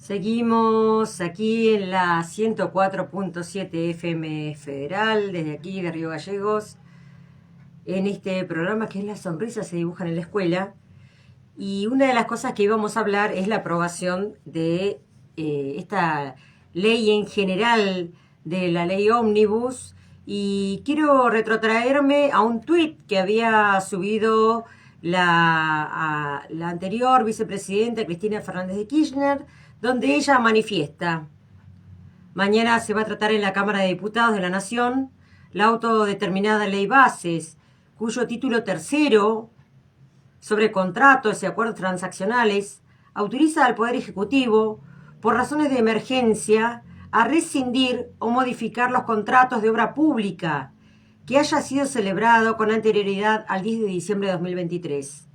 Seguimos aquí en la 104.7 FM Federal, desde aquí de Río Gallegos, en este programa que es Las sonrisas se dibujan en la escuela. Y una de las cosas que íbamos a hablar es la aprobación de esta ley en general, de la ley Ómnibus. Y quiero retrotraerme a un tuit que había subido la anterior vicepresidenta Cristina Fernández de Kirchner, donde ella manifiesta: mañana se va a tratar en la Cámara de Diputados de la Nación la autodeterminada Ley Bases, cuyo título tercero, sobre contratos y acuerdos transaccionales, autoriza al Poder Ejecutivo, por razones de emergencia, a rescindir o modificar los contratos de obra pública que haya sido celebrado con anterioridad al 10 de diciembre de 2023.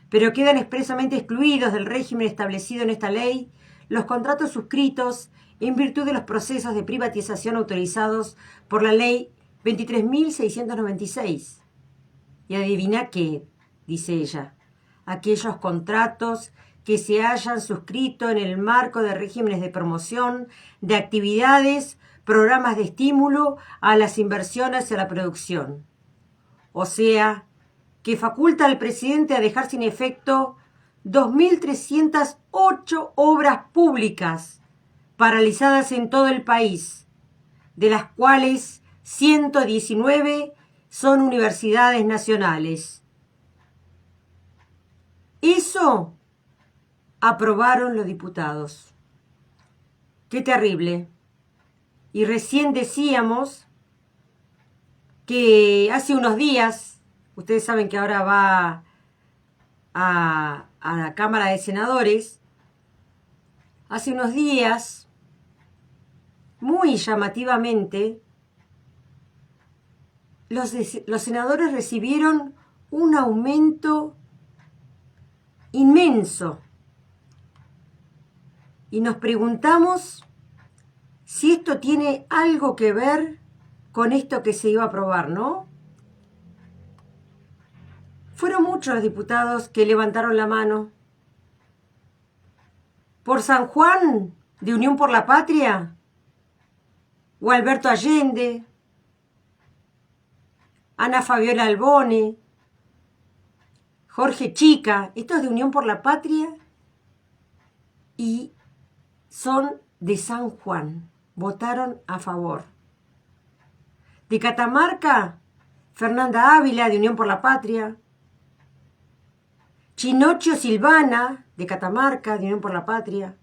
Pero quedan expresamente excluidos del régimen establecido en esta ley los contratos suscritos en virtud de los procesos de privatización autorizados por la ley 23.696. Y adivina qué, dice ella: aquellos contratos que se hayan suscrito en el marco de regímenes de promoción de actividades, programas de estímulo a las inversiones y a la producción. O sea, que faculta al presidente a dejar sin efecto 2.308 obras públicas paralizadas en todo el país, de las cuales 119 son universidades nacionales. Eso aprobaron los diputados. ¡Qué terrible! Y recién decíamos que hace unos días, ustedes saben que ahora va a la Cámara de Senadores, hace unos días, muy llamativamente, los senadores recibieron un aumento inmenso. Y nos preguntamos si esto tiene algo que ver con esto que se iba a aprobar, ¿no? Fueron muchos los diputados que levantaron la mano. ¿Por San Juan, de Unión por la Patria? ¿O Alberto Allende? Ana Fabiola Albone, Jorge Chica, estos de Unión por la Patria y son de San Juan, votaron a favor. De Catamarca, Fernanda Ávila, de Unión por la Patria. Chinocho Silvana, de Catamarca, de Unión por la Patria.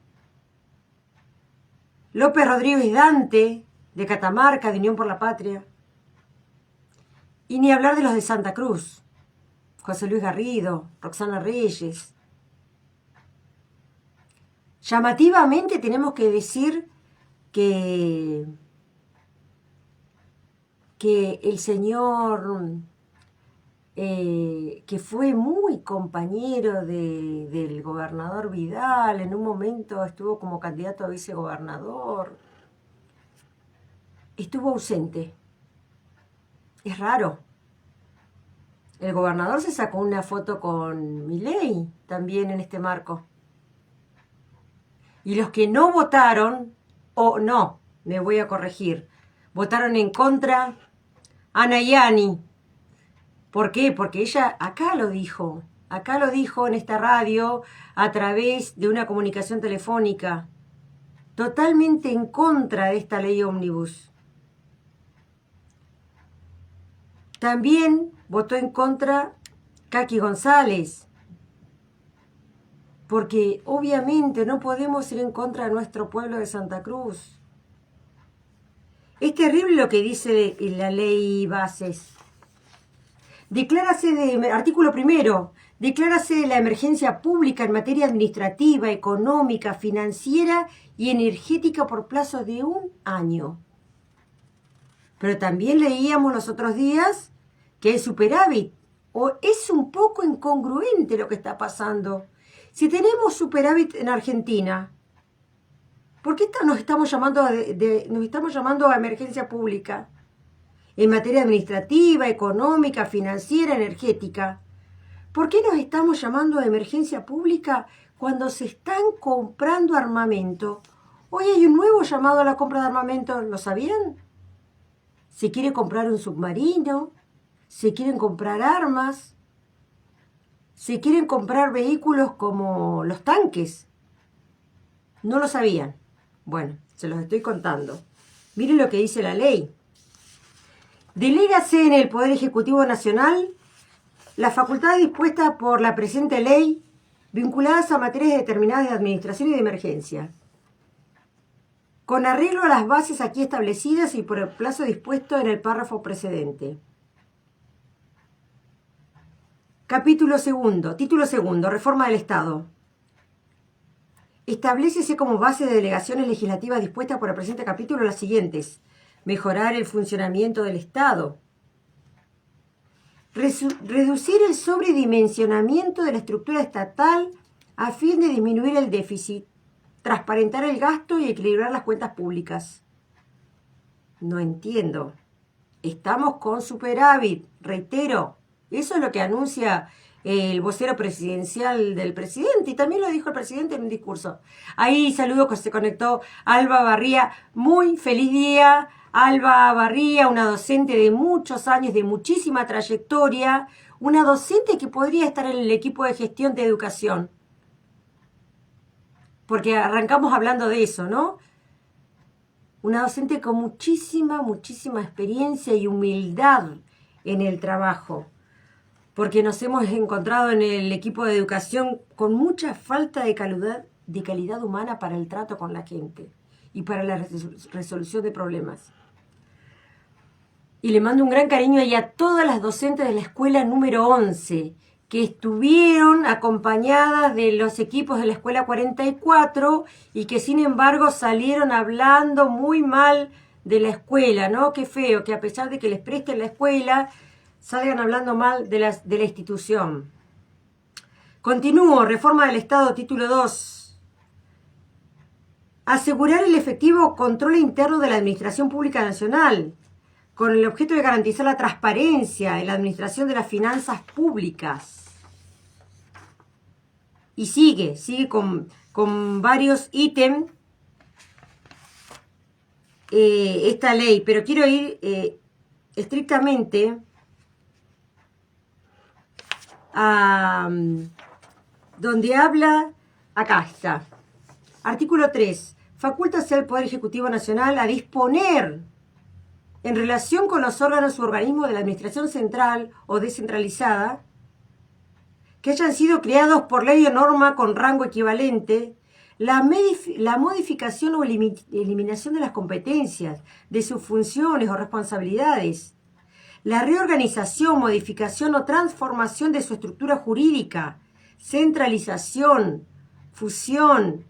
López Rodríguez Dante, de Catamarca, de Unión por la Patria. Y ni hablar de los de Santa Cruz: José Luis Garrido, Roxana Reyes. Llamativamente tenemos que decir que el señor, que fue muy compañero del gobernador Vidal, en un momento estuvo como candidato a vicegobernador, estuvo ausente. Es raro. El gobernador se sacó una foto con Milei también en este marco. Y los que no votaron, o no, me voy a corregir, votaron en contra a Nayani. ¿Por qué? Porque ella acá lo dijo en esta radio a través de una comunicación telefónica, totalmente en contra de esta ley Ómnibus. También votó en contra Kaki González, porque obviamente no podemos ir en contra de nuestro pueblo de Santa Cruz. Es terrible lo que dice la ley Bases. Artículo 1, declárase la emergencia pública en materia administrativa, económica, financiera y energética por plazo de 1 año. Pero también leíamos los otros días que hay superávit, o es un poco incongruente lo que está pasando. Si tenemos superávit en Argentina, ¿por qué nos estamos llamando a emergencia pública? En materia administrativa, económica, financiera, energética. ¿Por qué nos estamos llamando a emergencia pública cuando se están comprando armamento? Hoy hay un nuevo llamado a la compra de armamento, ¿lo sabían? Se quiere comprar un submarino, se quieren comprar armas, se quieren comprar vehículos como los tanques. ¿No lo sabían? Bueno, se los estoy contando. Miren lo que dice la ley. Delégase en el Poder Ejecutivo Nacional las facultades dispuestas por la presente ley vinculadas a materias determinadas de administración y de emergencia, con arreglo a las bases aquí establecidas y por el plazo dispuesto en el párrafo precedente. Título segundo, Reforma del Estado. Establécese como base de delegaciones legislativas dispuestas por el presente capítulo las siguientes: mejorar el funcionamiento del Estado, reducir el sobredimensionamiento de la estructura estatal a fin de disminuir el déficit, transparentar el gasto y equilibrar las cuentas públicas. No entiendo. Estamos con superávit, reitero. Eso es lo que anuncia el vocero presidencial del presidente, y también lo dijo el presidente en un discurso. Ahí saludo que se conectó Alba Barría. Muy feliz día, Alba Barría, una docente de muchos años, de muchísima trayectoria, una docente que podría estar en el equipo de gestión de educación. Porque arrancamos hablando de eso, ¿no? Una docente con muchísima experiencia y humildad en el trabajo. Porque nos hemos encontrado en el equipo de educación con mucha falta de calidad humana para el trato con la gente y para la resolución de problemas. Y le mando un gran cariño ahí a todas las docentes de la escuela número 11, que estuvieron acompañadas de los equipos de la escuela 44 y que sin embargo salieron hablando muy mal de la escuela, ¿no? Qué feo que a pesar de que les presten la escuela, salgan hablando mal de la institución. Continúo, Reforma del Estado, título 2. Asegurar el efectivo control interno de la Administración Pública Nacional, con el objeto de garantizar la transparencia en la administración de las finanzas públicas. Y sigue con varios ítems esta ley, pero quiero ir estrictamente a donde habla, acá está, artículo 3, facultase al Poder Ejecutivo Nacional a disponer en relación con los órganos u organismos de la Administración Central o descentralizada que hayan sido creados por ley o norma con rango equivalente, la modificación o eliminación de las competencias, de sus funciones o responsabilidades, la reorganización, modificación o transformación de su estructura jurídica, centralización, fusión,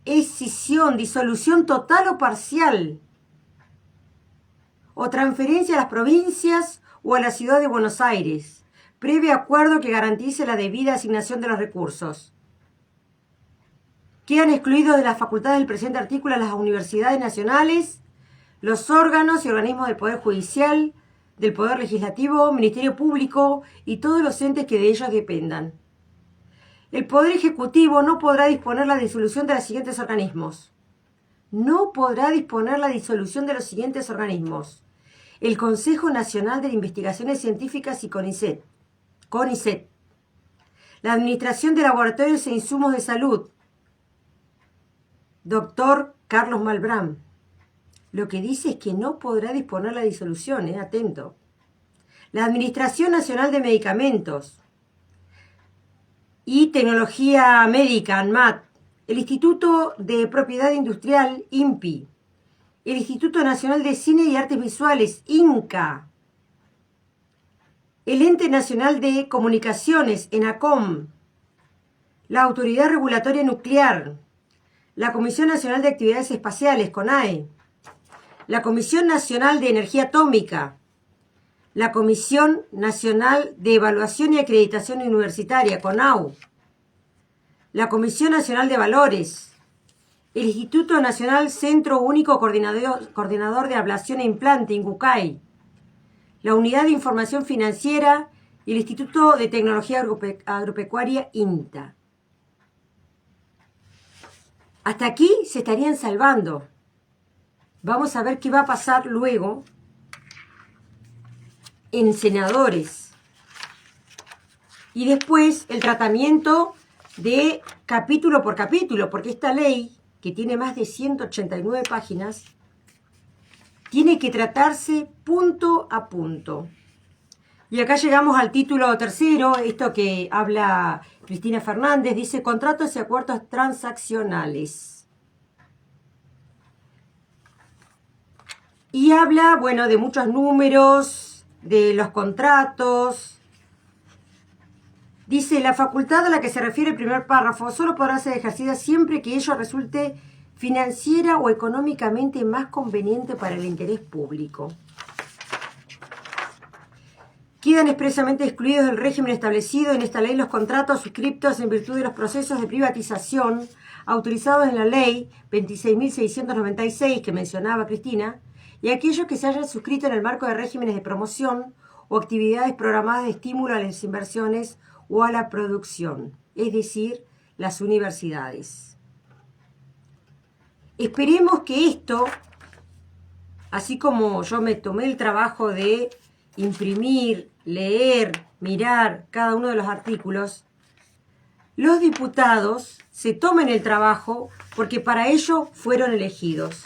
escisión, disolución total o parcial, o transferencia a las provincias o a la ciudad de Buenos Aires, previo acuerdo que garantice la debida asignación de los recursos. Quedan excluidos de las facultades del presente artículo las universidades nacionales, los órganos y organismos del Poder Judicial, del Poder Legislativo, Ministerio Público y todos los entes que de ellos dependan. El Poder Ejecutivo no podrá disponer la disolución de los siguientes organismos. No podrá disponer la disolución de los siguientes organismos: el Consejo Nacional de Investigaciones Científicas y CONICET, la Administración de Laboratorios e Insumos de Salud, Dr. Carlos Malbrán. Lo que dice es que no podrá disponer la disolución, atento. La Administración Nacional de Medicamentos y Tecnología Médica, ANMAT, el Instituto de Propiedad Industrial, INPI, el Instituto Nacional de Cine y Artes Visuales, INCA, el Ente Nacional de Comunicaciones, ENACOM, la Autoridad Regulatoria Nuclear, la Comisión Nacional de Actividades Espaciales, CONAE, la Comisión Nacional de Energía Atómica, la Comisión Nacional de Evaluación y Acreditación Universitaria, CONAU, la Comisión Nacional de Valores, el Instituto Nacional Centro Único Coordinador de Ablación e Implante, INCUCAI, la Unidad de Información Financiera y el Instituto de Tecnología Agropecuaria INTA. Hasta aquí se estarían salvando. Vamos a ver qué va a pasar luego en senadores. Y después el tratamiento de capítulo por capítulo, porque esta ley, que tiene más de 189 páginas, tiene que tratarse punto a punto. Y acá llegamos al título tercero, esto que habla Cristina Fernández, dice contratos y acuerdos transaccionales. Y habla, bueno, de muchos números, de los contratos. Dice, la facultad a la que se refiere el primer párrafo solo podrá ser ejercida siempre que ello resulte financiera o económicamente más conveniente para el interés público. Quedan expresamente excluidos del régimen establecido en esta ley los contratos suscriptos en virtud de los procesos de privatización autorizados en la ley 26.696 que mencionaba Cristina, y aquellos que se hayan suscrito en el marco de regímenes de promoción o actividades programadas de estímulo a las inversiones o a la producción, es decir, las universidades. Esperemos que esto, así como yo me tomé el trabajo de imprimir, leer, mirar cada uno de los artículos, los diputados se tomen el trabajo porque para ello fueron elegidos.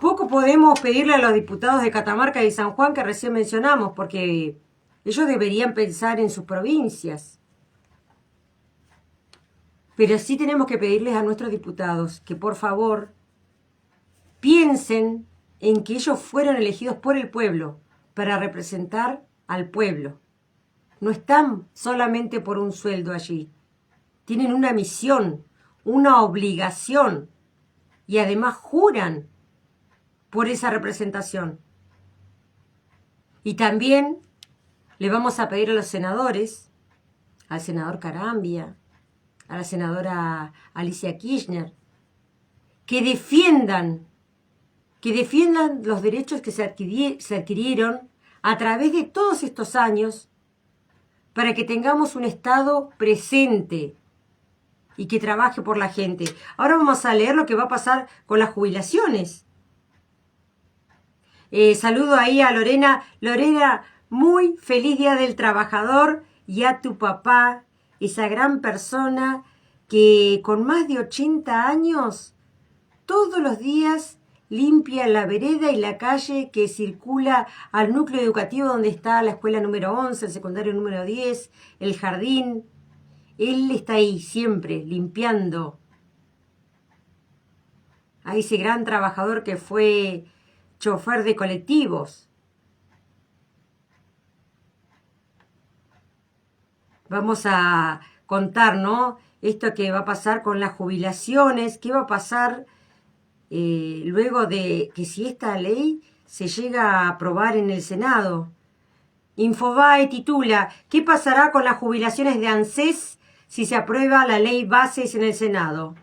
Poco podemos pedirle a los diputados de Catamarca y San Juan que recién mencionamos, porque ellos deberían pensar en sus provincias. Pero sí tenemos que pedirles a nuestros diputados que por favor piensen en que ellos fueron elegidos por el pueblo para representar al pueblo. No están solamente por un sueldo allí. Tienen una misión, una obligación y además juran por esa representación. Y también le vamos a pedir a los senadores, al senador Carambia, a la senadora Alicia Kirchner, que defiendan los derechos que se adquirieron a través de todos estos años para que tengamos un Estado presente y que trabaje por la gente. Ahora vamos a leer lo que va a pasar con las jubilaciones. Saludo ahí a Lorena. Lorena, muy feliz Día del Trabajador, y a tu papá, esa gran persona que con más de 80 años todos los días limpia la vereda y la calle que circula al núcleo educativo donde está la escuela número 11, el secundario número 10, el jardín. Él está ahí siempre limpiando a ese gran trabajador que fue chofer de colectivos. Vamos a contar, ¿no? Esto que va a pasar con las jubilaciones, qué va a pasar luego de que si esta ley se llega a aprobar en el Senado. Infobae titula, ¿qué pasará con las jubilaciones de ANSES si se aprueba la ley bases en el Senado?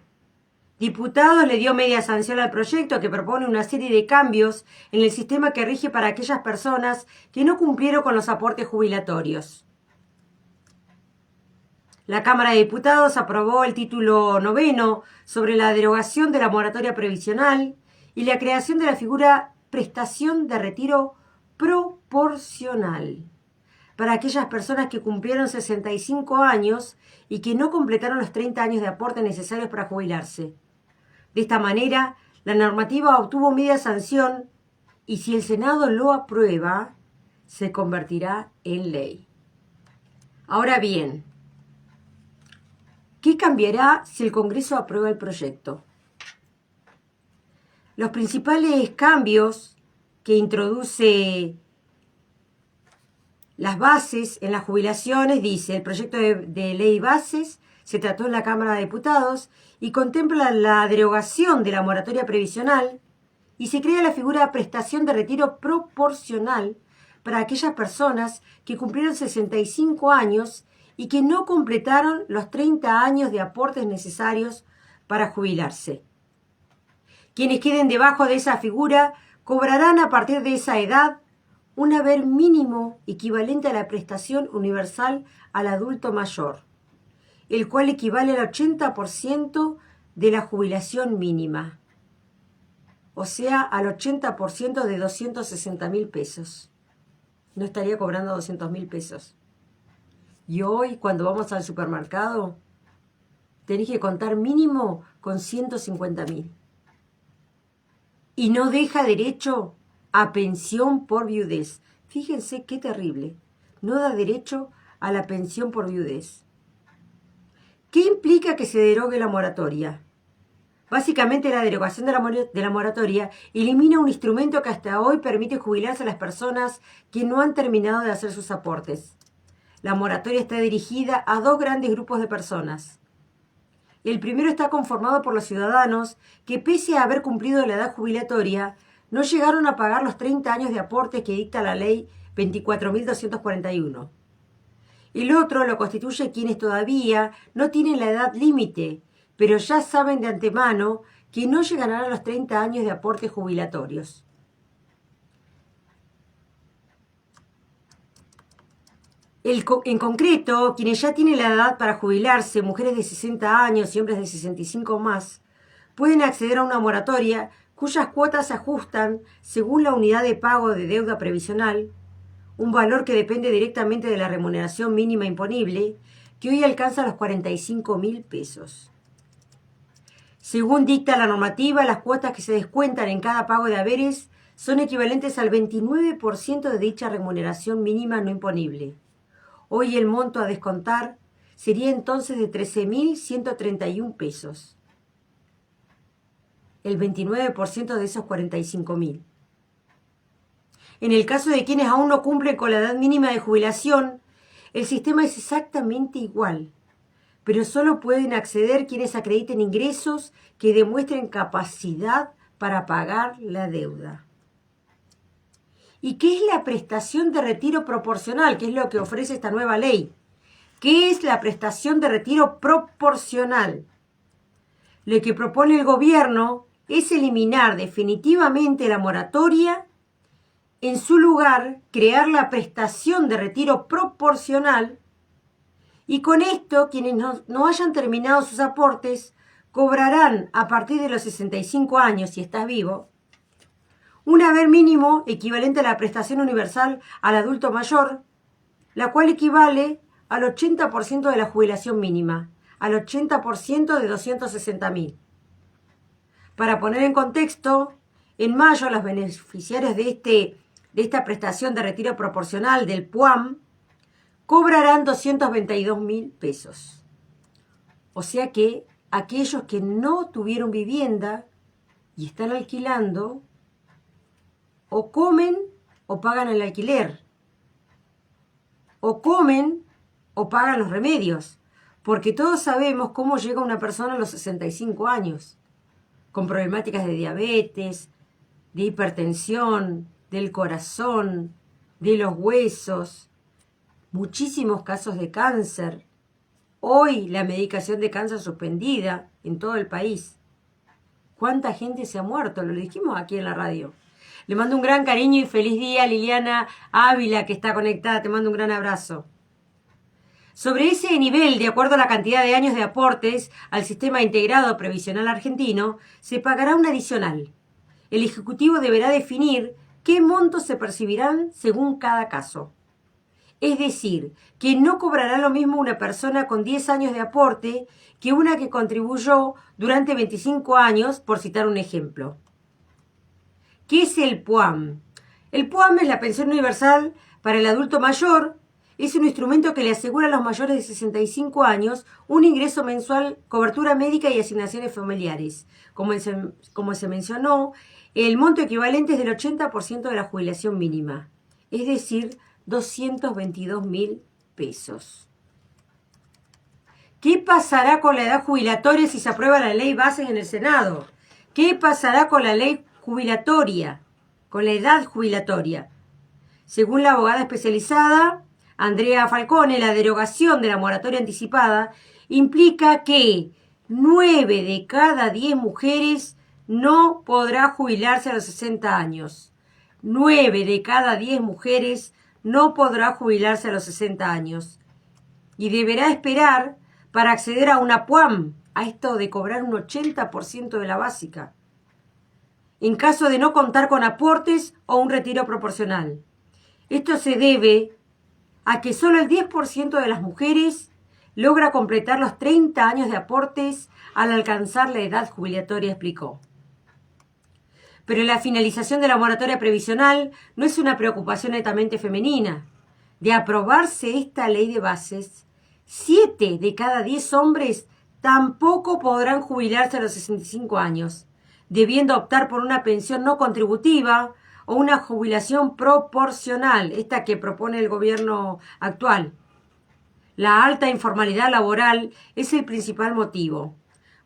Diputados le dio media sanción al proyecto que propone una serie de cambios en el sistema que rige para aquellas personas que no cumplieron con los aportes jubilatorios. La Cámara de Diputados aprobó el título 9 sobre la derogación de la moratoria previsional y la creación de la figura prestación de retiro proporcional para aquellas personas que cumplieron 65 años y que no completaron los 30 años de aporte necesarios para jubilarse. De esta manera, la normativa obtuvo media sanción y si el Senado lo aprueba, se convertirá en ley. Ahora bien, ¿qué cambiará si el Congreso aprueba el proyecto? Los principales cambios que introduce las bases en las jubilaciones, dice, el proyecto de ley bases se trató en la Cámara de Diputados y contempla la derogación de la moratoria previsional y se crea la figura de prestación de retiro proporcional para aquellas personas que cumplieron 65 años y que no completaron los 30 años de aportes necesarios para jubilarse. Quienes queden debajo de esa figura cobrarán a partir de esa edad un haber mínimo equivalente a la prestación universal al adulto mayor, el cual equivale al 80% de la jubilación mínima, o sea, al 80% de 260.000 pesos. No estaría cobrando 200.000 pesos. Y hoy, cuando vamos al supermercado, tenés que contar mínimo con 150.000. Y no deja derecho a pensión por viudez. Fíjense qué terrible. No da derecho a la pensión por viudez. ¿Qué implica que se derogue la moratoria? Básicamente, la derogación de la moratoria elimina un instrumento que hasta hoy permite jubilarse a las personas que no han terminado de hacer sus aportes. La moratoria está dirigida a dos grandes grupos de personas. El primero está conformado por los ciudadanos que, pese a haber cumplido la edad jubilatoria, no llegaron a pagar los 30 años de aportes que dicta la ley 24.241. El otro lo constituye quienes todavía no tienen la edad límite, pero ya saben de antemano que no llegarán a los 30 años de aportes jubilatorios. En concreto, quienes ya tienen la edad para jubilarse, mujeres de 60 años y hombres de 65 o más, pueden acceder a una moratoria cuyas cuotas se ajustan según la unidad de pago de deuda previsional, un valor que depende directamente de la remuneración mínima imponible, que hoy alcanza los 45.000 pesos. Según dicta la normativa, las cuotas que se descuentan en cada pago de haberes son equivalentes al 29% de dicha remuneración mínima no imponible. Hoy el monto a descontar sería entonces de 13.131 pesos. El 29% de esos 45.000. En el caso de quienes aún no cumplen con la edad mínima de jubilación, el sistema es exactamente igual, pero solo pueden acceder quienes acrediten ingresos que demuestren capacidad para pagar la deuda. ¿Y qué es la prestación de retiro proporcional? ¿Qué es lo que ofrece esta nueva ley? ¿Qué es la prestación de retiro proporcional? Lo que propone el gobierno es eliminar definitivamente la moratoria, en su lugar crear la prestación de retiro proporcional, y con esto quienes no hayan terminado sus aportes cobrarán a partir de los 65 años, si estás vivo, un haber mínimo equivalente a la prestación universal al adulto mayor, la cual equivale al 80% de la jubilación mínima, al 80% de 260.000. Para poner en contexto, en mayo los beneficiarios de esta prestación de retiro proporcional del PUAM cobrarán 222.000 pesos. O sea que aquellos que no tuvieron vivienda y están alquilando, o comen o pagan el alquiler, o comen o pagan los remedios, porque todos sabemos cómo llega una persona a los 65 años, con problemáticas de diabetes, de hipertensión, del corazón, de los huesos, muchísimos casos de cáncer. Hoy la medicación de cáncer suspendida en todo el país. ¿Cuánta gente se ha muerto? Lo dijimos aquí en la radio. Le mando un gran cariño y feliz día a Liliana Ávila, que está conectada. Te mando un gran abrazo. Sobre ese nivel, de acuerdo a la cantidad de años de aportes al sistema integrado previsional argentino, se pagará un adicional. El Ejecutivo deberá definir qué montos se percibirán según cada caso. Es decir, que no cobrará lo mismo una persona con 10 años de aporte que una que contribuyó durante 25 años, por citar un ejemplo. ¿Qué es el PUAM? El PUAM es la pensión universal para el adulto mayor. Es un instrumento que le asegura a los mayores de 65 años un ingreso mensual, cobertura médica y asignaciones familiares. Como se mencionó, el monto equivalente es del 80% de la jubilación mínima, es decir, 222.000 pesos. ¿Qué pasará con la edad jubilatoria si se aprueba la ley Bases en el Senado? ¿Qué pasará con la ley jubilatoria, con la edad jubilatoria? Según la abogada especializada Andrea Falcone, la derogación de la moratoria anticipada implica que 9 de cada 10 mujeres no podrá jubilarse a los 60 años. 9 de cada 10 mujeres no podrá jubilarse a los 60 años y deberá esperar para acceder a una PUAM, a esto de cobrar un 80% de la básica, en caso de no contar con aportes o un retiro proporcional. Esto se debe a que solo el 10% de las mujeres logra completar los 30 años de aportes al alcanzar la edad jubilatoria, explicó. Pero la finalización de la moratoria previsional no es una preocupación netamente femenina. De aprobarse esta ley de bases, 7 de cada 10 hombres tampoco podrán jubilarse a los 65 años, debiendo optar por una pensión no contributiva o una jubilación proporcional, esta que propone el gobierno actual. La alta informalidad laboral es el principal motivo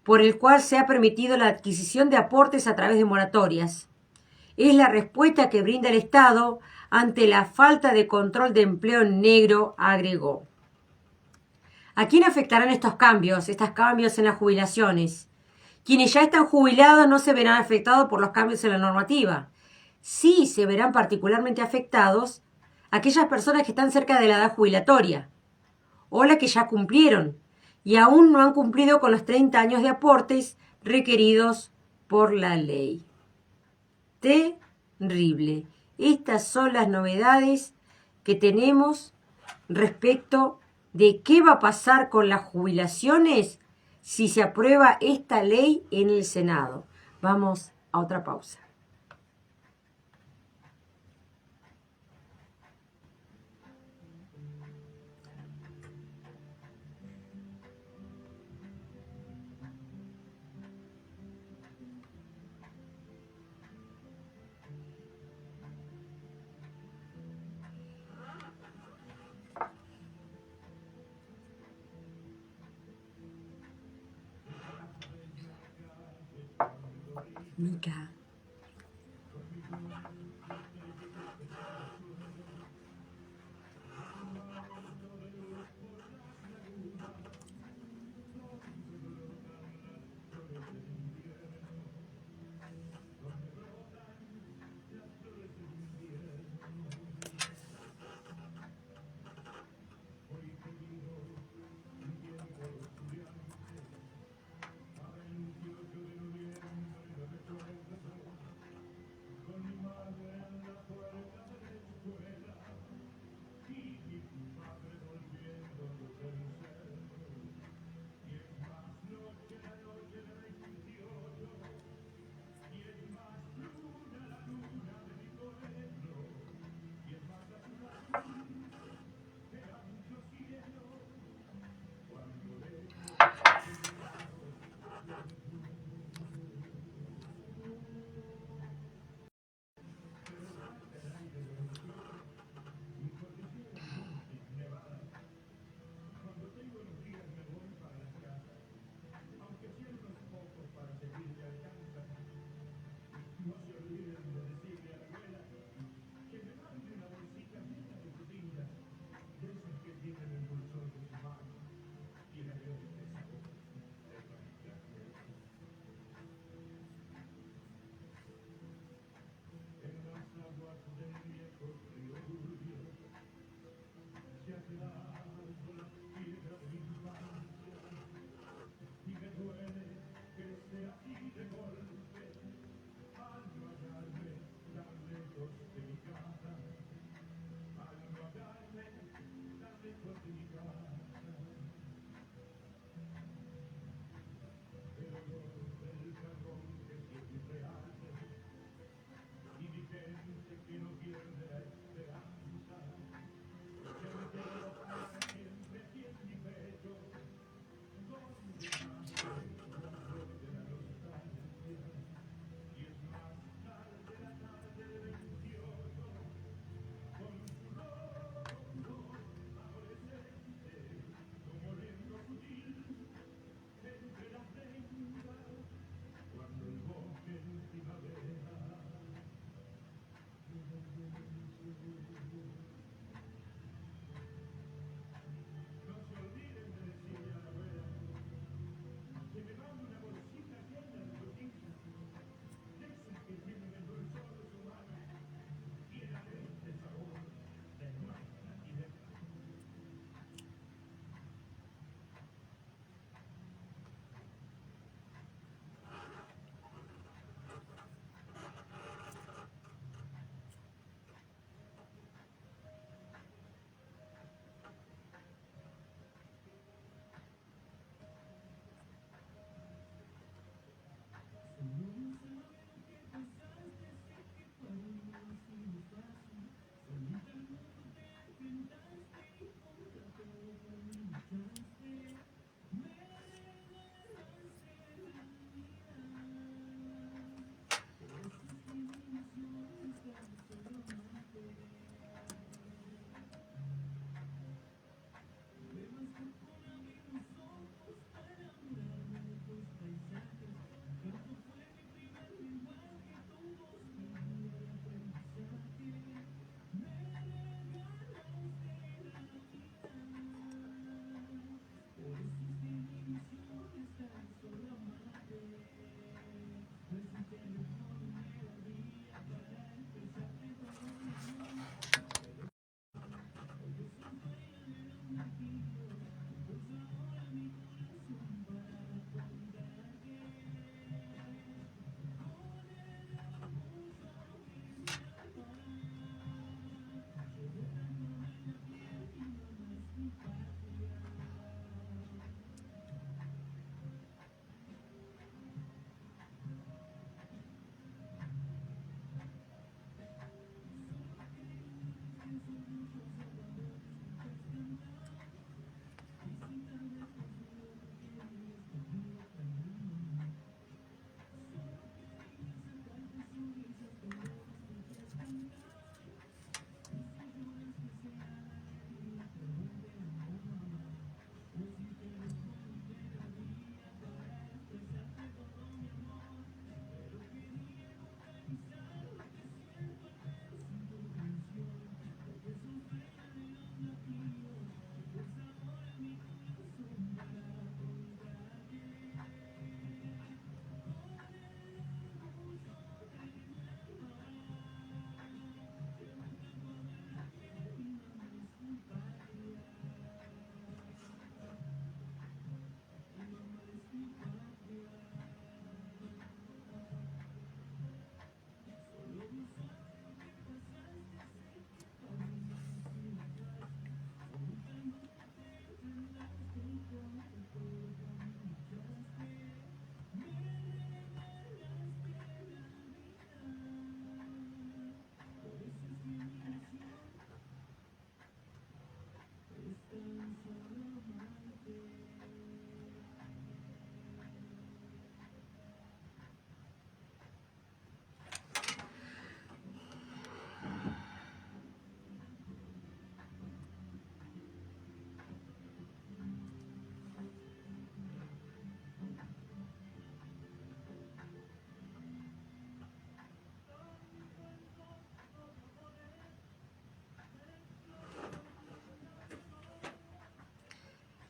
por el cual se ha permitido la adquisición de aportes a través de moratorias. Es la respuesta que brinda el Estado ante la falta de control de empleo en negro, agregó. ¿A quién afectarán estos cambios en las jubilaciones? Quienes ya están jubilados no se verán afectados por los cambios en la normativa. Sí se verán particularmente afectados aquellas personas que están cerca de la edad jubilatoria o las que ya cumplieron y aún no han cumplido con los 30 años de aportes requeridos por la ley. Terrible. Estas son las novedades que tenemos respecto de qué va a pasar con las jubilaciones si se aprueba esta ley en el Senado. Vamos a otra pausa. Mica.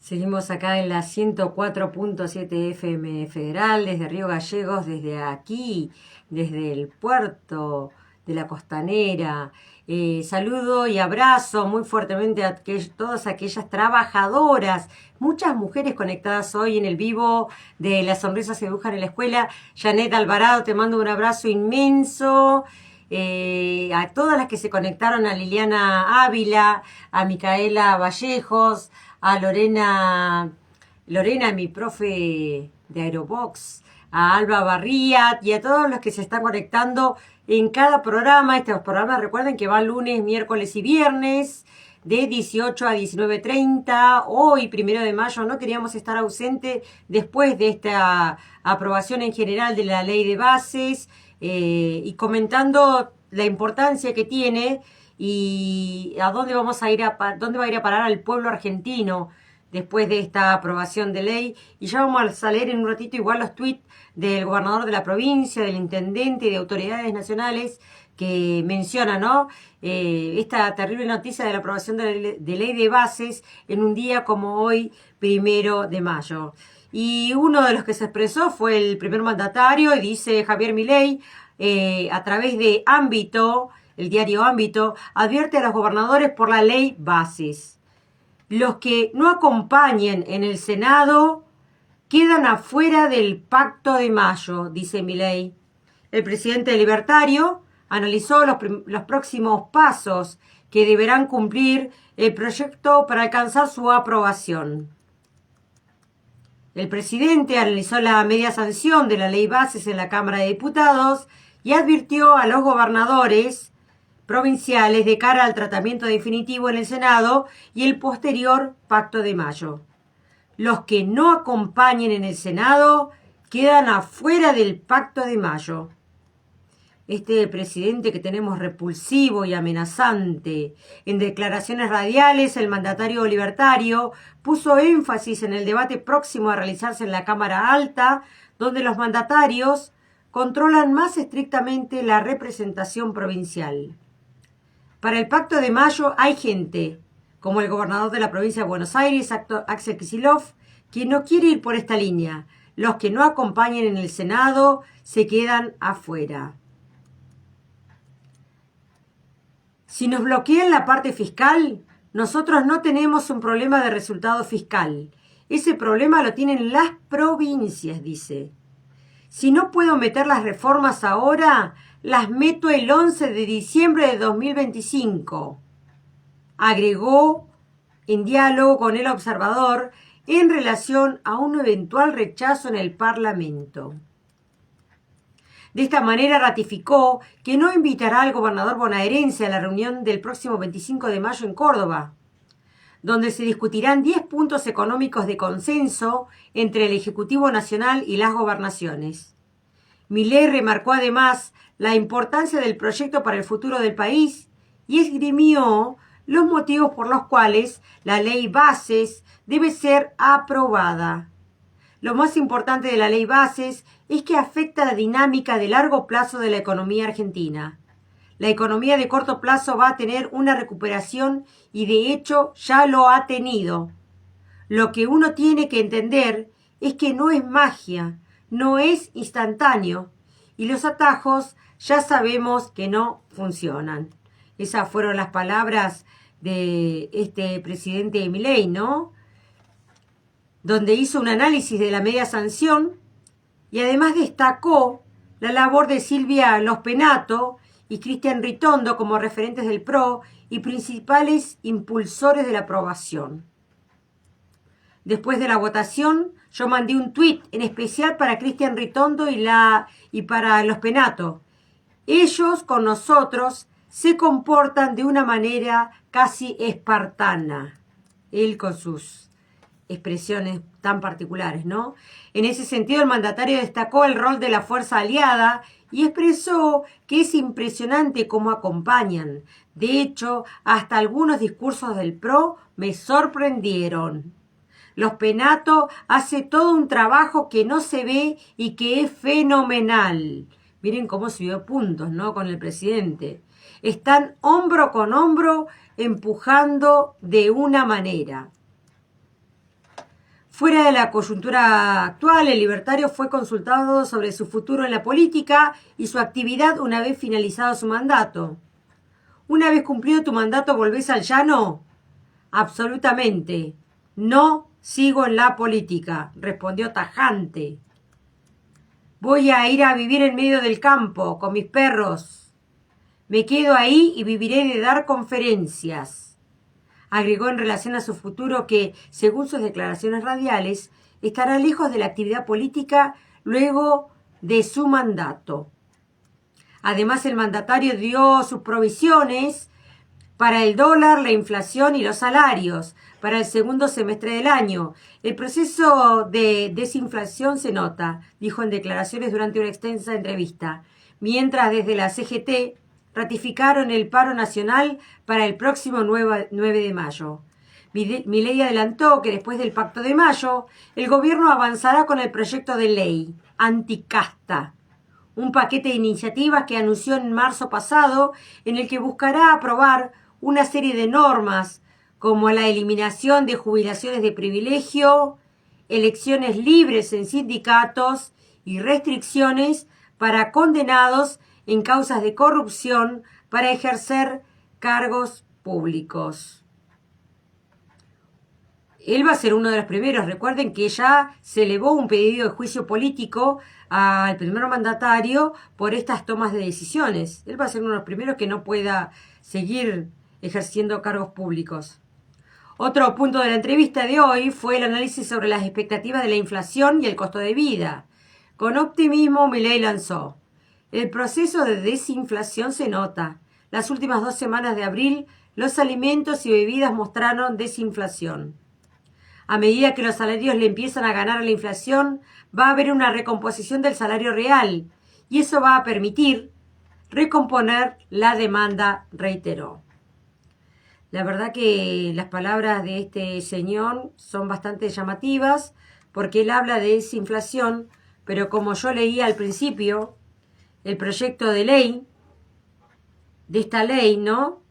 Seguimos acá en la 104.7 FM Federal, desde Río Gallegos, desde aquí, desde el puerto de la Costanera. Saludo y abrazo muy fuertemente a todas aquellas trabajadoras, muchas mujeres conectadas hoy en el vivo de Las Sonrisas se dibujan en la escuela. Janet Alvarado, te mando un abrazo inmenso. A todas las que se conectaron, a Liliana Ávila, a Micaela Vallejos, a Lorena, mi profe de Aerobox, a Alba Barría y a todos los que se están conectando en cada programa. Estos programas recuerden que van lunes, miércoles y viernes de 18 a 19:30. Hoy, 1 de mayo, no queríamos estar ausentes después de esta aprobación en general de la ley de bases y comentando la importancia que tiene y a dónde vamos a ir dónde va a ir a parar al pueblo argentino después de esta aprobación de ley. Y ya vamos a leer en un ratito igual los tweets del gobernador de la provincia, del intendente y de autoridades nacionales que mencionan, ¿no? Esta terrible noticia de la aprobación de ley de bases en un día como hoy, 1 de mayo. Y uno de los que se expresó fue el primer mandatario, y dice Javier Milei, a través de Ámbito, el diario Ámbito, advierte a los gobernadores por la ley bases. Los que no acompañen en el Senado quedan afuera del Pacto de Mayo, dice Milei. El presidente libertario analizó los próximos pasos que deberán cumplir el proyecto para alcanzar su aprobación. El presidente analizó la media sanción de la ley bases en la Cámara de Diputados y advirtió a los gobernadores provinciales de cara al tratamiento definitivo en el Senado y el posterior Pacto de Mayo. Los que no acompañen en el Senado quedan afuera del Pacto de Mayo. Este presidente que tenemos repulsivo y amenazante. En declaraciones radiales, el mandatario libertario puso énfasis en el debate próximo a realizarse en la Cámara Alta, donde los mandatarios controlan más estrictamente la representación provincial. Para el Pacto de Mayo hay gente, como el gobernador de la provincia de Buenos Aires, Axel Kicillof, que no quiere ir por esta línea. Los que no acompañen en el Senado se quedan afuera. Si nos bloquean la parte fiscal, nosotros no tenemos un problema de resultado fiscal. Ese problema lo tienen las provincias, dice. Si no puedo meter las reformas ahora, las meto el 11 de diciembre de 2025. Agregó en diálogo con el observador en relación a un eventual rechazo en el Parlamento. De esta manera ratificó que no invitará al gobernador bonaerense a la reunión del próximo 25 de mayo en Córdoba, donde se discutirán 10 puntos económicos de consenso entre el Ejecutivo Nacional y las gobernaciones. Milei remarcó además la importancia del proyecto para el futuro del país y esgrimió los motivos por los cuales la ley bases debe ser aprobada. Lo más importante de la ley bases es que afecta la dinámica de largo plazo de la economía argentina. La economía de corto plazo va a tener una recuperación y de hecho ya lo ha tenido. Lo que uno tiene que entender es que no es magia, no es instantáneo y los atajos ya sabemos que no funcionan. Esas fueron las palabras de este presidente Milei, ¿no? Donde hizo un análisis de la media sanción y además destacó la labor de Silvia Lospenato y Cristian Ritondo como referentes del PRO y principales impulsores de la aprobación. Después de la votación, yo mandé un tuit en especial para Cristian Ritondo y para Lospenato. Ellos con nosotros se comportan de una manera casi espartana. Él con sus expresiones tan particulares, ¿no? En ese sentido, el mandatario destacó el rol de la fuerza aliada y expresó que es impresionante cómo acompañan. De hecho, hasta algunos discursos del PRO me sorprendieron. Lospenato hace todo un trabajo que no se ve y que es fenomenal. Miren cómo subió puntos, ¿no? Con el presidente. Están hombro con hombro empujando de una manera. Fuera de la coyuntura actual, el libertario fue consultado sobre su futuro en la política y su actividad una vez finalizado su mandato. ¿Una vez cumplido tu mandato volvés al llano? Absolutamente. No sigo en la política, respondió tajante. Voy a ir a vivir en medio del campo, con mis perros. Me quedo ahí y viviré de dar conferencias. Agregó en relación a su futuro que, según sus declaraciones radiales, estará lejos de la actividad política luego de su mandato. Además, el mandatario dio sus provisiones para el dólar, la inflación y los salarios para el segundo semestre del año. El proceso de desinflación se nota, dijo en declaraciones durante una extensa entrevista, mientras desde la CGT ratificaron el paro nacional para el próximo 9 de mayo. Milei adelantó que después del Pacto de Mayo, el gobierno avanzará con el proyecto de ley anticasta, un paquete de iniciativas que anunció en marzo pasado, en el que buscará aprobar una serie de normas como la eliminación de jubilaciones de privilegio, elecciones libres en sindicatos y restricciones para condenados en causas de corrupción para ejercer cargos públicos. Él va a ser uno de los primeros. Recuerden que ya se elevó un pedido de juicio político al primer mandatario por estas tomas de decisiones. Él va a ser uno de los primeros que no pueda seguir ejerciendo cargos públicos. Otro punto de la entrevista de hoy fue el análisis sobre las expectativas de la inflación y el costo de vida. Con optimismo, Milei lanzó: el proceso de desinflación se nota. Las últimas 2 semanas de abril, los alimentos y bebidas mostraron desinflación. A medida que los salarios le empiezan a ganar a la inflación, va a haber una recomposición del salario real y eso va a permitir recomponer la demanda, reiteró. La verdad que las palabras de este señor son bastante llamativas porque él habla de desinflación, pero como yo leí al principio, el proyecto de ley, de esta ley, ¿no?,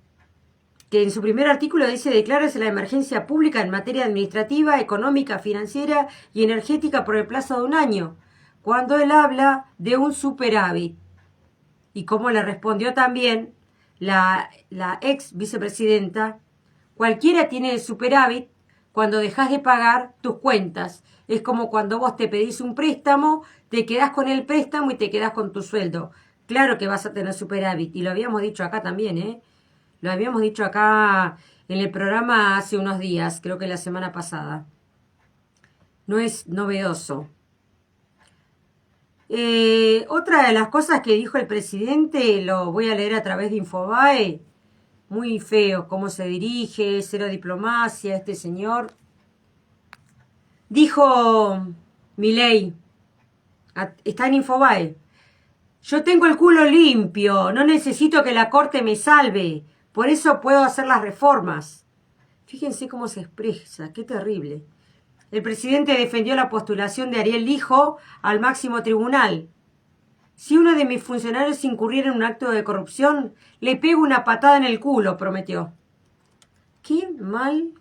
que en su primer artículo dice: declárese la emergencia pública en materia administrativa, económica, financiera y energética por el plazo de 1 año, cuando él habla de un superávit. Y como le respondió también la ex vicepresidenta: cualquiera tiene el superávit cuando dejas de pagar tus cuentas. Es como cuando vos te pedís un préstamo, te quedás con el préstamo y te quedás con tu sueldo. Claro que vas a tener superávit, y lo habíamos dicho acá también, ¿eh? Lo habíamos dicho acá en el programa hace unos días, creo que la semana pasada. No es novedoso. Otra de las cosas que dijo el presidente, lo voy a leer a través de Infobae, muy feo cómo se dirige, cero diplomacia este señor. Dijo Milei, está en Infobae: yo tengo el culo limpio, no necesito que la corte me salve, por eso puedo hacer las reformas. Fíjense cómo se expresa, qué terrible. El presidente defendió la postulación de Ariel Lijo al máximo tribunal. Si uno de mis funcionarios incurriera en un acto de corrupción, le pego una patada en el culo, prometió. Qué mal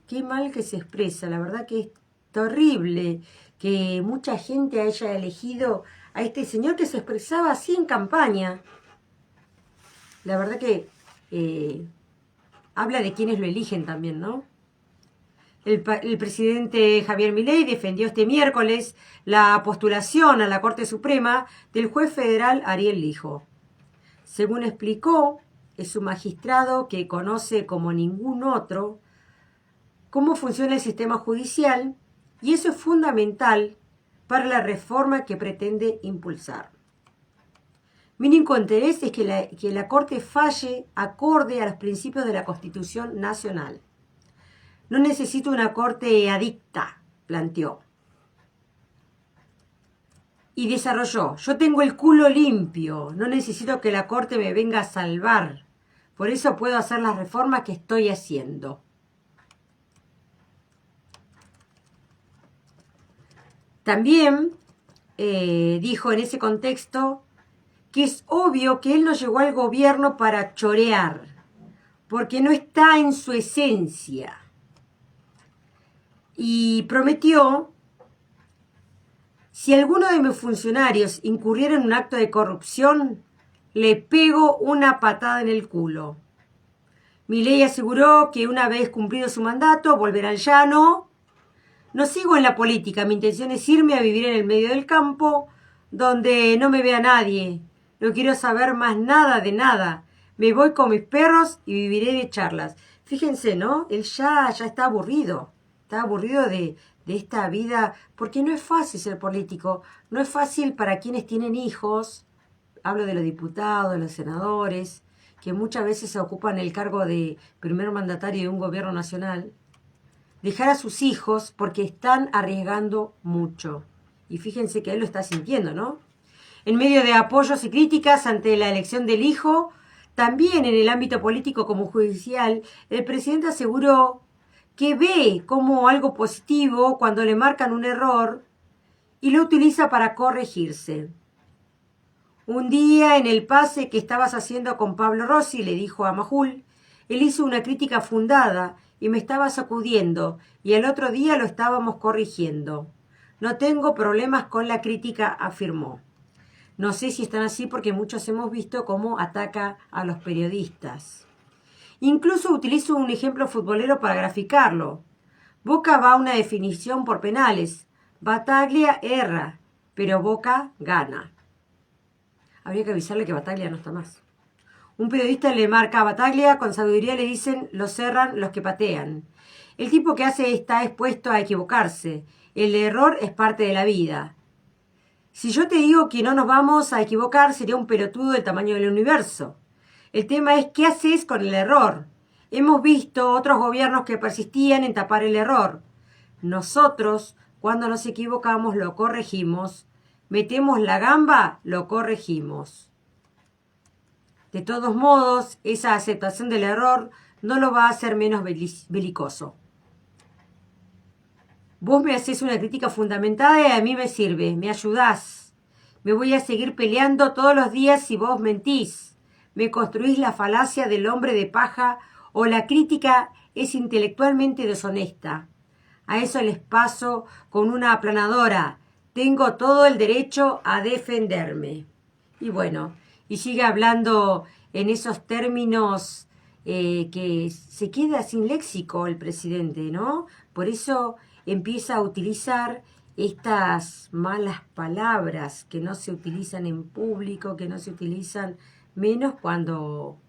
que se expresa. La verdad que es terrible que mucha gente haya elegido a este señor que se expresaba así en campaña. La verdad que habla de quienes lo eligen también, ¿no? El presidente Javier Milei defendió este miércoles la postulación a la Corte Suprema del juez federal Ariel Lijo. Según explicó, es un magistrado que conoce como ningún otro cómo funciona el sistema judicial, y eso es fundamental para la reforma que pretende impulsar. Mi único interés es que la Corte falle acorde a los principios de la Constitución Nacional. No necesito una corte adicta, planteó. Y desarrolló: yo tengo el culo limpio, no necesito que la corte me venga a salvar. Por eso puedo hacer las reformas que estoy haciendo. También dijo en ese contexto que es obvio que él no llegó al gobierno para chorear, porque no está en su esencia. Y prometió Si alguno de mis funcionarios incurriera en un acto de corrupción, le pego una patada en el culo. Milei aseguró que una vez cumplido su mandato, volverá al llano. No sigo en la política, mi intención es irme a vivir en el medio del campo, donde no me vea nadie. No quiero saber más nada de nada. Me voy con mis perros y viviré de charlas. Fíjense, ¿no? Él ya está aburrido. Está aburrido de esta vida, porque no es fácil ser político. No es fácil para quienes tienen hijos. Hablo de los diputados, de los senadores, que muchas veces ocupan el cargo de primer mandatario de un gobierno nacional. Dejar a sus hijos porque están arriesgando mucho. Y fíjense que él lo está sintiendo, ¿no? En medio de apoyos y críticas ante la elección del hijo, también en el ámbito político como judicial, el presidente aseguró que ve como algo positivo cuando le marcan un error y lo utiliza para corregirse. Un día en el pase que estabas haciendo con Pablo Rossi, le dijo a Majul, él hizo una crítica fundada y me estaba sacudiendo, y el otro día lo estábamos corrigiendo. No tengo problemas con la crítica, afirmó. No sé si están así porque muchos hemos visto cómo ataca a los periodistas. Incluso utilizo un ejemplo futbolero para graficarlo. Boca va a una definición por penales. Bataglia erra, pero Boca gana. Habría que avisarle que Bataglia no está más. Un periodista le marca a Bataglia, con sabiduría le dicen, los erran los que patean. El tipo que hace está expuesto a equivocarse. El error es parte de la vida. Si yo te digo que no nos vamos a equivocar, sería un pelotudo del tamaño del universo. El tema es qué haces con el error. Hemos visto otros gobiernos que persistían en tapar el error. Nosotros, cuando nos equivocamos, lo corregimos. Metemos la gamba, lo corregimos. De todos modos, esa aceptación del error no lo va a hacer menos belicoso. Vos me hacés una crítica fundamentada y a mí me sirve, me ayudás. Me voy a seguir peleando todos los días si vos mentís. Me construís la falacia del hombre de paja o la crítica es intelectualmente deshonesta. A eso les paso con una aplanadora. Tengo todo el derecho a defenderme. Y bueno, y sigue hablando en esos términos que se queda sin léxico el presidente, ¿no? Por eso empieza a utilizar estas malas palabras que no se utilizan en público, que no se utilizan menos cuando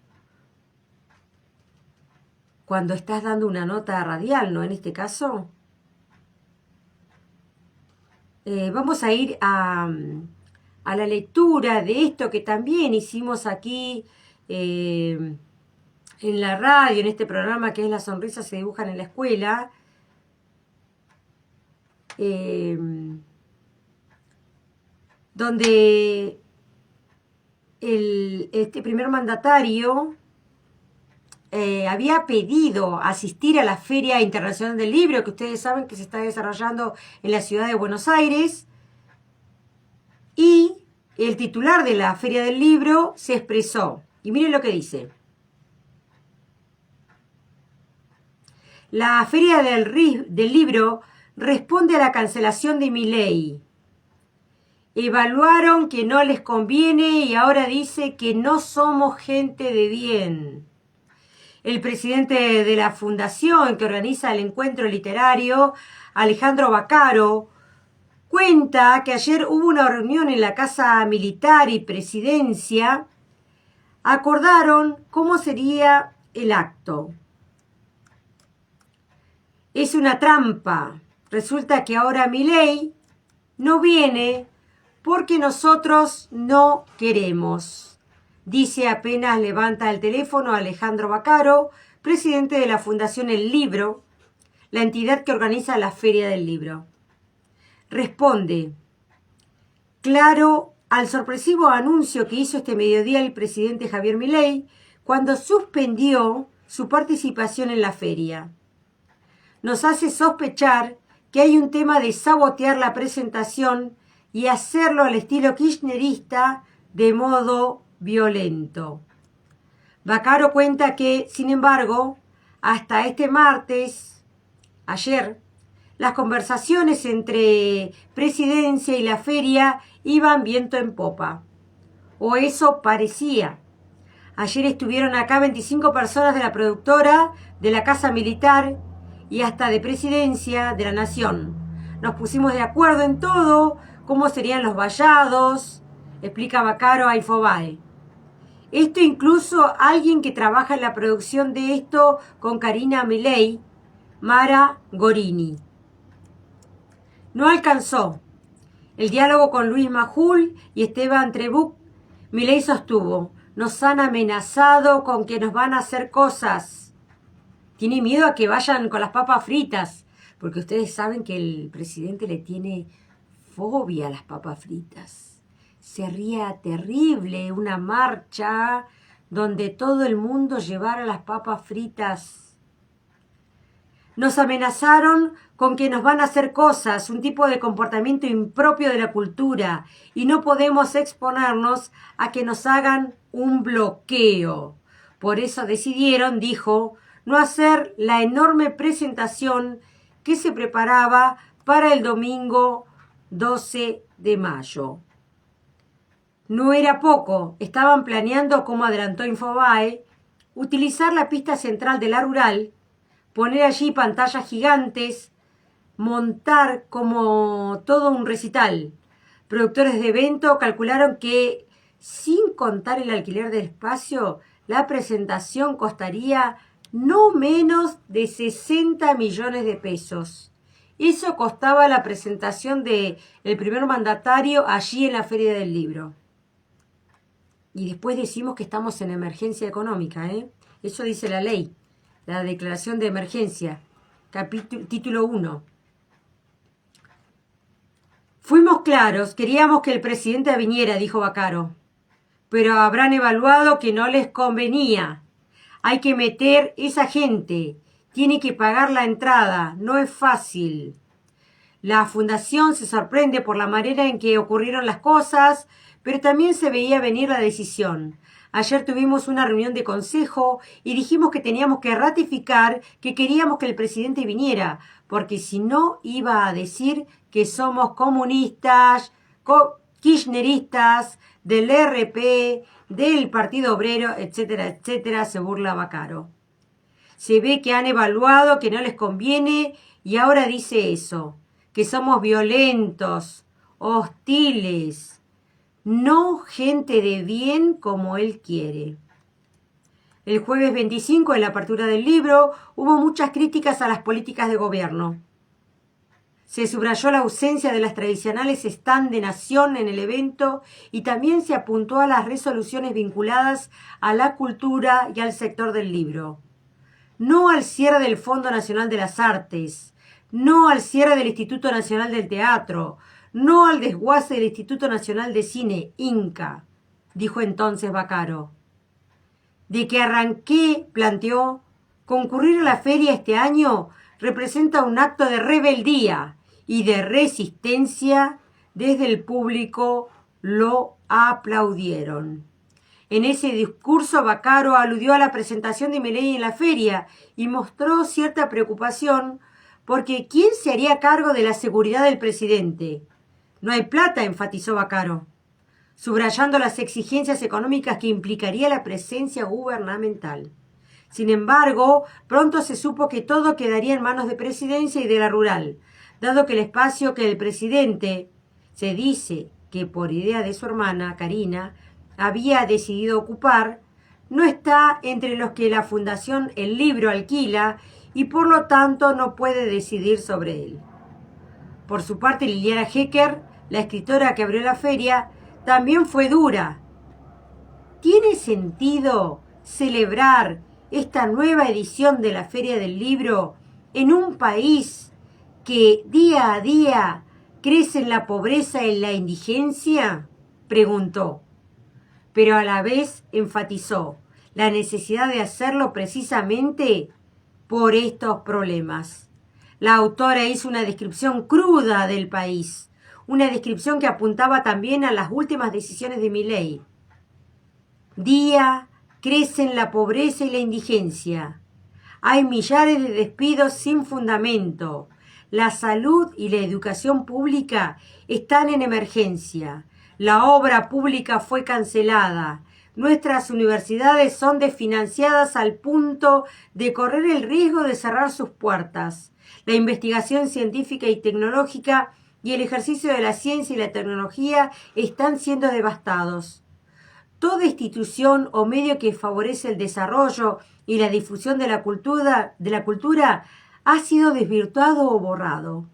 estás dando una nota radial, ¿no? En este caso. Vamos a ir a la lectura de esto que también hicimos aquí en la radio, en este programa que es Las sonrisas se dibujan en la escuela. Donde este primer mandatario había pedido asistir a la Feria Internacional del Libro, que ustedes saben que se está desarrollando en la ciudad de Buenos Aires, y el titular de la Feria del Libro se expresó, y miren lo que dice. La Feria del Libro responde a la cancelación de Milei. Evaluaron que no les conviene y ahora dice que no somos gente de bien. El presidente de la fundación que organiza el encuentro literario, Alejandro Baccaro, cuenta que ayer hubo una reunión en la Casa Militar y Presidencia. Acordaron cómo sería el acto. Es una trampa. Resulta que ahora Milei no viene porque nosotros no queremos, dice apenas levanta el teléfono Alejandro Baccaro, presidente de la Fundación El Libro, la entidad que organiza la Feria del Libro. Responde, claro, al sorpresivo anuncio que hizo este mediodía el presidente Javier Milei cuando suspendió su participación en la feria. Nos hace sospechar que hay un tema de sabotear la presentación y hacerlo al estilo kirchnerista de modo violento. Baccaro cuenta que, sin embargo, hasta este martes, ayer, las conversaciones entre presidencia y la feria iban viento en popa. O eso parecía. Ayer estuvieron acá 25 personas de la productora, de la Casa Militar y hasta de Presidencia de la Nación. Nos pusimos de acuerdo en todo, cómo serían los vallados, explica Vaccaro a Infobae. Esto incluso alguien que trabaja en la producción de esto con Karina Milei, Mara Gorini. No alcanzó. El diálogo con Luis Majul y Esteban Trebuch, Milei sostuvo: nos han amenazado con que nos van a hacer cosas. Tiene miedo a que vayan con las papas fritas, porque ustedes saben que el presidente le tiene fobia a las papas fritas. Sería terrible una marcha donde todo el mundo llevara las papas fritas. Nos amenazaron con que nos van a hacer cosas, un tipo de comportamiento impropio de la cultura, y no podemos exponernos a que nos hagan un bloqueo. Por eso decidieron, dijo, no hacer la enorme presentación que se preparaba para el domingo 12 de mayo. No era poco, estaban planeando, como adelantó Infobae, utilizar la pista central de la Rural, poner allí pantallas gigantes, montar como todo un recital. Productores de evento calcularon que, sin contar el alquiler del espacio, la presentación costaría no menos de 60 millones de pesos. Eso costaba la presentación del primer mandatario allí en la Feria del Libro. Y después decimos que estamos en emergencia económica, ¿eh? Eso dice la ley, la declaración de emergencia, título 1. Fuimos claros, queríamos que el presidente viniera, dijo Vaccaro, pero habrán evaluado que no les convenía. Hay que meter esa gente, tiene que pagar la entrada, no es fácil. La fundación se sorprende por la manera en que ocurrieron las cosas, pero también se veía venir la decisión. Ayer tuvimos una reunión de consejo y dijimos que teníamos que ratificar que queríamos que el presidente viniera, porque si no iba a decir que somos comunistas, kirchneristas, del RP, del Partido Obrero, etcétera, etcétera, se burla Vaccaro. Se ve que han evaluado que no les conviene y ahora dice eso, que somos violentos, hostiles, no gente de bien como él quiere. El jueves 25, en la apertura del libro, hubo muchas críticas a las políticas de gobierno. Se subrayó la ausencia de las tradicionales stand de nación en el evento y también se apuntó a las resoluciones vinculadas a la cultura y al sector del libro. No al cierre del Fondo Nacional de las Artes, no al cierre del Instituto Nacional del Teatro, no al desguace del Instituto Nacional de Cine, INCA, dijo entonces Vaccaro. De que arranqué, planteó, concurrir a la feria este año representa un acto de rebeldía y de resistencia. Desde el público lo aplaudieron. En ese discurso, Vaccaro aludió a la presentación de Milei en la feria y mostró cierta preocupación porque ¿quién se haría cargo de la seguridad del presidente? No hay plata, enfatizó Vaccaro, subrayando las exigencias económicas que implicaría la presencia gubernamental. Sin embargo, pronto se supo que todo quedaría en manos de Presidencia y de la Rural, dado que el espacio que el presidente, se dice que por idea de su hermana, Karina, había decidido ocupar, no está entre los que la Fundación El Libro alquila y por lo tanto no puede decidir sobre él. Por su parte, Liliana Hecker, la escritora que abrió la feria, también fue dura. ¿Tiene sentido celebrar esta nueva edición de la Feria del Libro en un país que día a día crece en la pobreza y en la indigencia? Preguntó. Pero a la vez enfatizó la necesidad de hacerlo precisamente por estos problemas. La autora hizo una descripción cruda del país, una descripción que apuntaba también a las últimas decisiones de Milei. Día crecen la pobreza y la indigencia. Hay millares de despidos sin fundamento. la salud y la educación pública están en emergencia. La obra pública fue cancelada. Nuestras universidades son desfinanciadas al punto de correr el riesgo de cerrar sus puertas. La investigación científica y tecnológica y el ejercicio de la ciencia y la tecnología están siendo devastados. Toda institución o medio que favorece el desarrollo y la difusión de la cultura ha sido desvirtuado o borrado.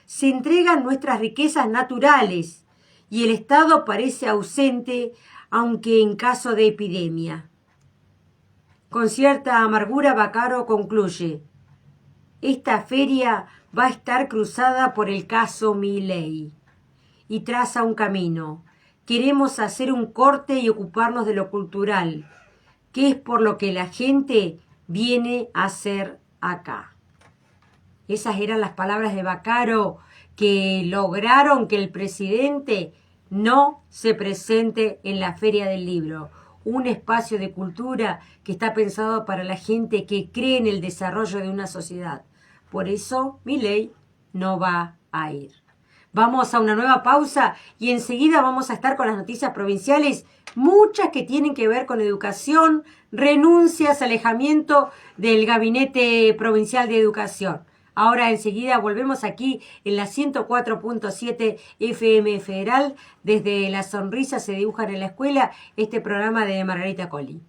Se entregan nuestras riquezas naturales y el Estado parece ausente, aunque en caso de epidemia. Con cierta amargura, Vaccaro concluye: esta feria va a estar cruzada por el caso Milei, y traza un camino. Queremos hacer un corte y ocuparnos de lo cultural, que es por lo que la gente viene a hacer acá. Esas eran las palabras de Vaccaro, que lograron que el presidente no se presente en la Feria del Libro, un espacio de cultura que está pensado para la gente que cree en el desarrollo de una sociedad. Por eso Milei no va a ir. Vamos a una nueva pausa y enseguida vamos a estar con las noticias provinciales, muchas que tienen que ver con educación, renuncias, alejamiento del Gabinete Provincial de Educación. Ahora enseguida volvemos aquí en la 104.7 FM Federal. Desde Las sonrisas se dibujan en la escuela, este programa de Margarita Colli.